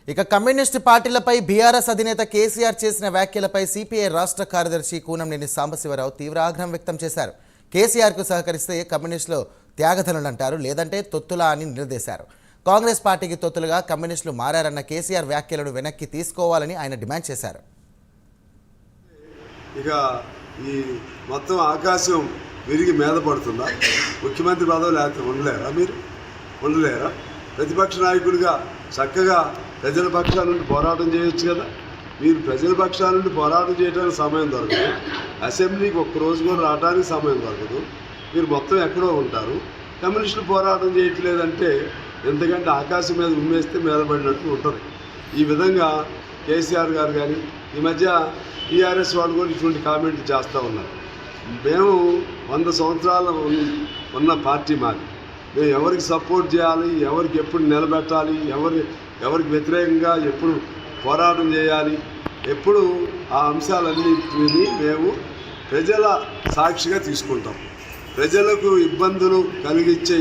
ఇక communist పార్టీలపై BRS అధినేత కేసీఆర్ చేసిన వ్యాఖ్యలపై సిపిఐ రాష్ట్ర కార్యదర్శి కూనంనేని సాంబశివరావు తీవ్ర ఆగ్రహం వ్యక్తం చేశారు. కేసీఆర్కు సహకరిస్తే కమ్యూనిస్టులు త్యాగధనులంటారు, లేదంటే తొత్తులా అని నిలదీశారు. కాంగ్రెస్ పార్టీకి తొత్తులుగా కమ్యూనిస్టులు మారారన్న కేసీఆర్ వ్యాఖ్యలను వెనక్కి తీసుకోవాలని ఆయన డిమాండ్ చేశారు. ఇక ఈ మొత్తం ఆకాశం విరిగి మీద పడుతుందా? ముఖ్యమంత్రి పదవి లేకపోతే ఉండలేరా? మీరు ఉండలేరా? ప్రతిపక్ష నాయకుడిగా చక్కగా ప్రజల పక్షాల నుండి పోరాటం చేయొచ్చు కదా. మీరు ప్రజల పక్షాల నుండి పోరాటం చేయడానికి సమయం దొరకదు, అసెంబ్లీకి ఒక్కరోజు కూడా రావడానికి సమయం దొరకదు, మీరు మొత్తం ఎక్కడో ఉంటారు. కమ్యూనిస్టులు పోరాటం చేయట్లేదంటే ఎందుకంటే ఆకాశం మీద ఉమ్మేస్తే మీద పడినట్టు ఉంటుంది. ఈ విధంగా కేసీఆర్ గారు కానీ ఈ మధ్య టీఆర్ఎస్ వాళ్ళు కూడా ఇటువంటి కామెంట్లు చేస్తూ ఉన్నారు. మేము 100 సంవత్సరాలు ఉన్న పార్టీ మాది. మేము ఎవరికి సపోర్ట్ చేయాలి, ఎవరికి ఎప్పుడు నిలబెట్టాలి, ఎవరికి వ్యతిరేకంగా ఎప్పుడు పోరాటం చేయాలి, ఎప్పుడు ఆ అంశాలన్నింటినీ మేము ప్రజల సాక్షిగా తీసుకుంటాం. ప్రజలకు ఇబ్బందులు కలిగించే